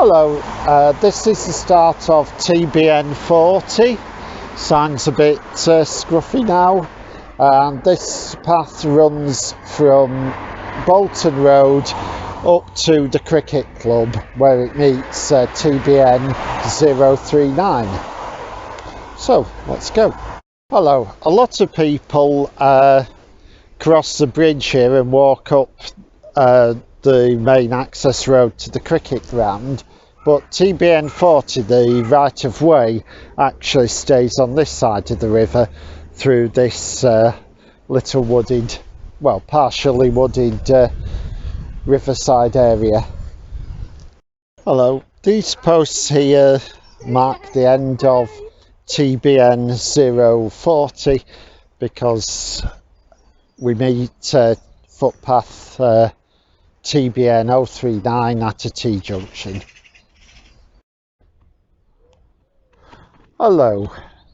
Hello, this is the start of TBN40. Sign's a bit scruffy now. This path runs from Bolton Road up to the cricket club where it meets TBN039. So let's go. Hello, a lot of people cross the bridge here and walk up the main access road to the cricket ground, but TBN40, the right of way, actually stays on this side of the river through this little wooded, well, partially wooded riverside area. Hello, these posts here mark the end of TBN040 because we meet footpath TBN039 at a T-junction. Hello,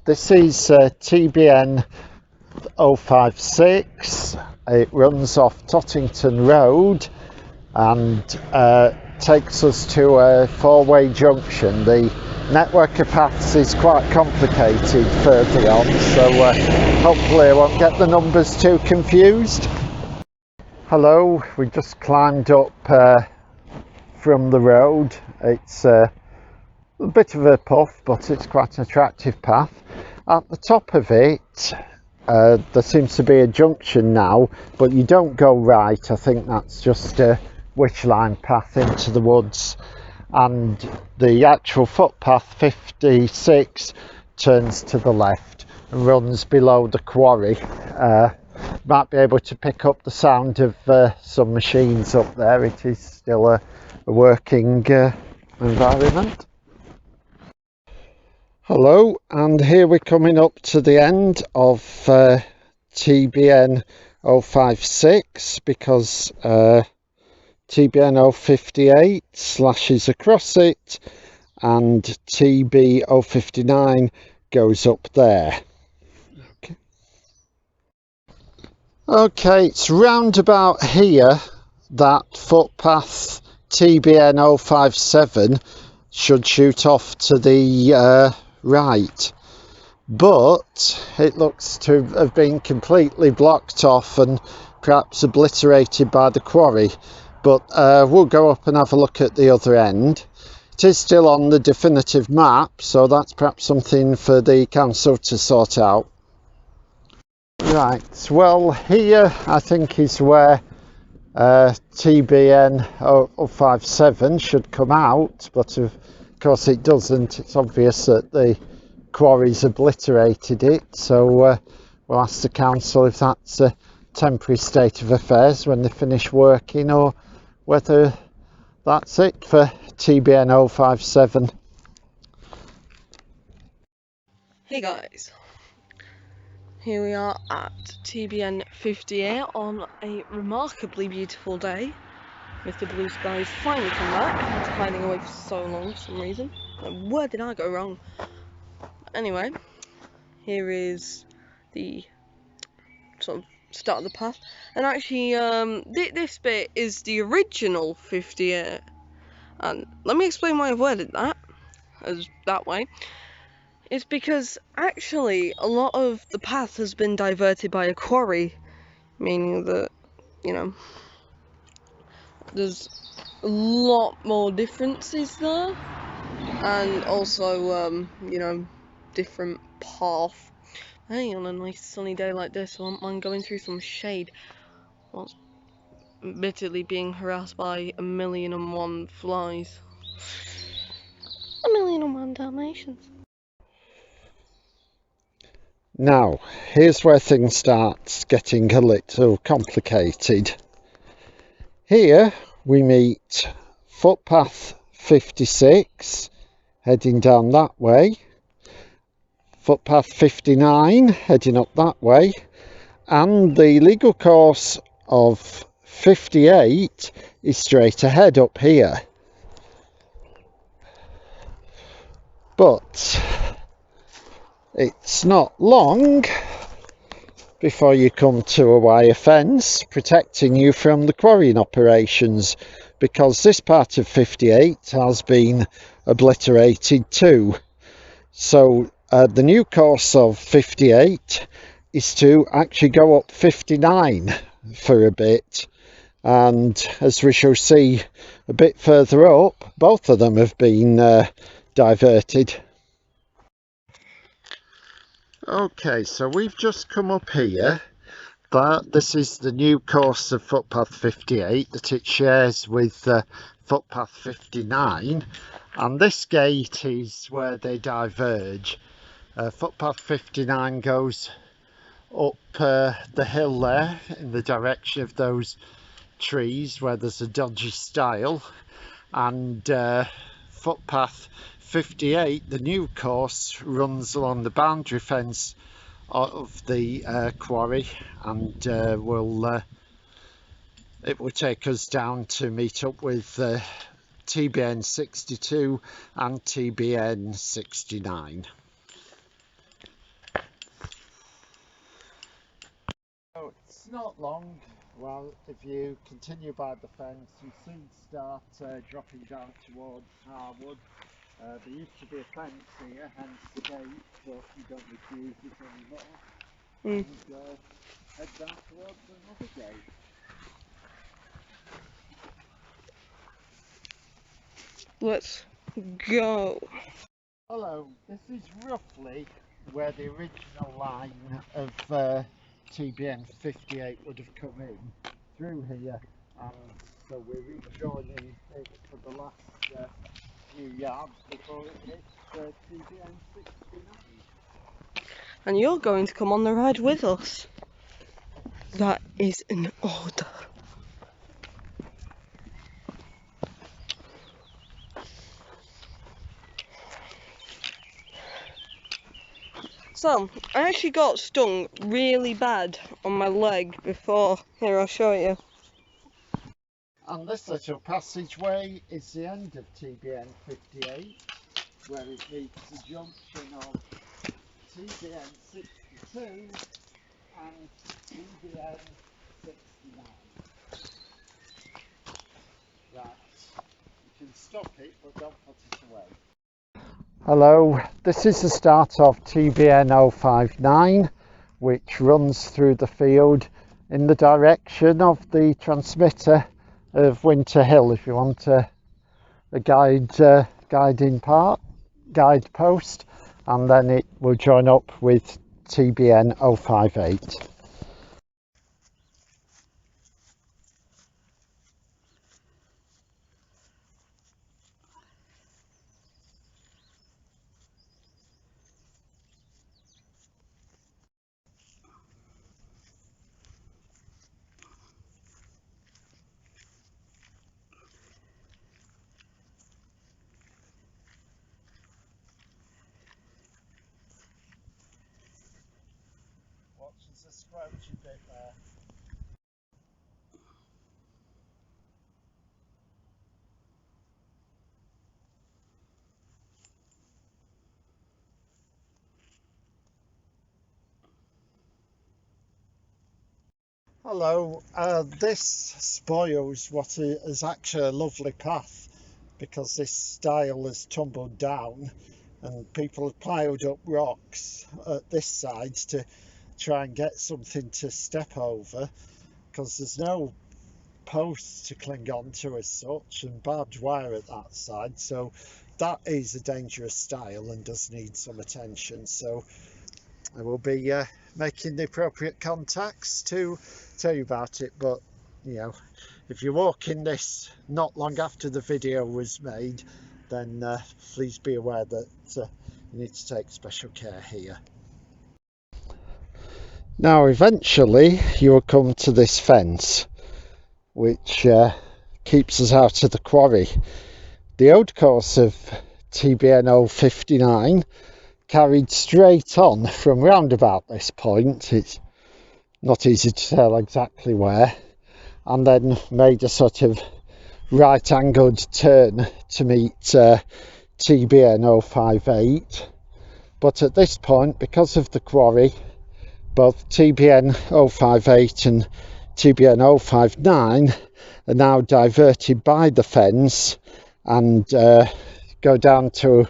this is TBN056. It runs off Tottington Road and takes us to a four-way junction. The network of paths is quite complicated further on, so hopefully I won't get the numbers too confused. Hello, we just climbed up from the road. It's a bit of a puff, but it's quite an attractive path. At the top of it, there seems to be a junction now, but you don't go right. I think that's just a wish line path into the woods. And the actual footpath 56 turns to the left and runs below the quarry. Might be able to pick up the sound of some machines up there. It is still a working environment. Hello, and here we're coming up to the end of TBN056 because TBN058 slashes across it and TB059 goes up there. Okay, it's round about here that footpath TBN057 should shoot off to the right, but it looks to have been completely blocked off and perhaps obliterated by the quarry. But we'll go up and have a look at the other end. It is still on the definitive map, so that's perhaps something for the council to sort out. Right, well, here I think is where TBN057 should come out, but of course it doesn't. It's obvious that the quarry's obliterated it, so we'll ask the council if that's a temporary state of affairs when they finish working, or whether that's it for TBN057. Hey guys, here we are at TBN58 on a remarkably beautiful day with the blue skies finally come back after hiding away for so long for some reason. Where did I go wrong? Anyway, here is the sort of start of the path, and actually this bit is the original 58, and let me explain why I've worded that as that way. It's because actually a lot of the path has been diverted by a quarry, meaning that, you know, there's a lot more differences there, and also you know, different path. Hey, on a nice sunny day like this, I won't mind going through some shade whilst admittedly being harassed by 1,000,001 flies. 1,000,001 Dalmatians. Now, here's where things start getting a little complicated. Here we meet footpath 56 heading down that way, footpath 59 heading up that way, and the legal course of 58 is straight ahead up here. But it's not long before you come to a wire fence protecting you from the quarrying operations, because this part of 58 has been obliterated too. So the new course of 58 is to actually go up 59 for a bit, and as we shall see a bit further up, both of them have been diverted. Okay, so we've just come up here. This is the new course of footpath 58 that it shares with footpath 59, and this gate is where they diverge. Footpath 59 goes up the hill there in the direction of those trees where there's a dodgy stile, and footpath 58, the new course, runs along the boundary fence of the quarry, and it will take us down to meet up with TBN62 and TBN69. So it's not long. Well, if you continue by the fence, you soon start dropping down towards Harwood. There used to be a fence here, hence the gate, but you don't need to use it anymore. And head down towards another gate. Let's go. Hello, this is roughly where the original line of TBN 58 would have come in, through here, and so we're rejoining it for the last few yards before it hits TBN 69. And you're going to come on the ride with us. That is an order. So, I actually got stung really bad on my leg before. Here, I'll show you. And this little passageway is the end of TBN 58, where it meets the junction of TBN 62 and TBN 69. Right, you can stop it, but don't put it away. Hello, this is the start of TBN059, which runs through the field in the direction of the transmitter of Winter Hill. If you want a guide post, and then it will join up with TBN058. Watch as a scratchy bit there. Hello, this spoils what is actually a lovely path, because this stile has tumbled down and people have piled up rocks at this side to try and get something to step over, because there's no posts to cling on to as such, and barbed wire at that side, so that is a dangerous stile and does need some attention. So I will be making the appropriate contacts to tell you about it, but you know, if you're walking this not long after the video was made, then please be aware that you need to take special care here. Now eventually you will come to this fence, which keeps us out of the quarry. The old course of TBN059 carried straight on from round about this point. It's not easy to tell exactly where, and then made a sort of right angled turn to meet TBN058. But at this point, because of the quarry both TBN058 and TBN059 are now diverted by the fence and go down to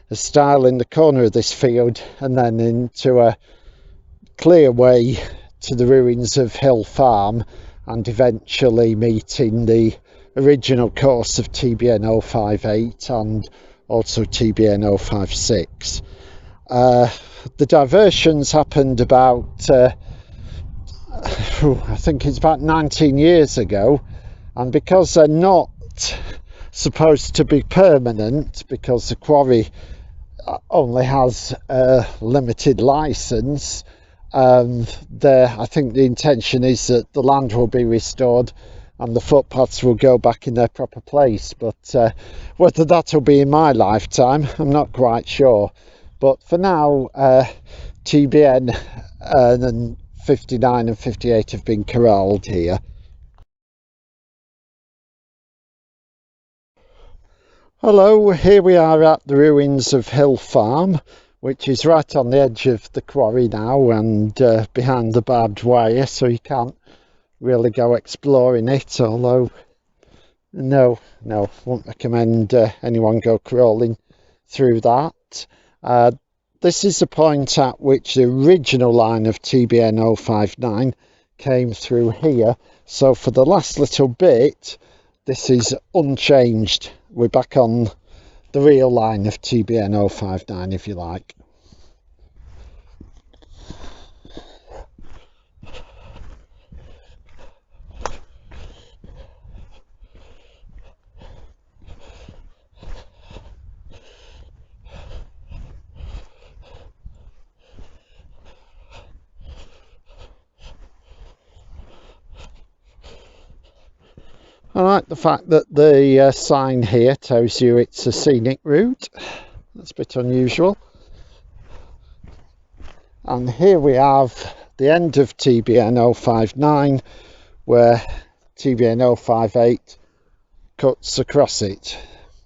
a stile in the corner of this field and then into a clear way to the ruins of Hill Farm, and eventually meeting the original course of TBN058 and also TBN056. The diversions happened about I think it's about 19 years ago, and because they're not supposed to be permanent, because the quarry only has a limited license, I think the intention is that the land will be restored and the footpaths will go back in their proper place, but whether that will be in my lifetime, I'm not quite sure. But for now, TBN and 59 and 58 have been corralled here. Hello, here we are at the ruins of Hill Farm, which is right on the edge of the quarry now and behind the barbed wire, so you can't really go exploring it, although no, won't recommend anyone go crawling through that. This is the point at which the original line of TBN059 came through here, so for the last little bit this is unchanged. We're back on the real line of TBN059, if you like. I like the fact that the sign here tells you it's a scenic route. That's a bit unusual. And here we have the end of TBN059, where TBN058 cuts across it,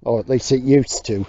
or at least it used to.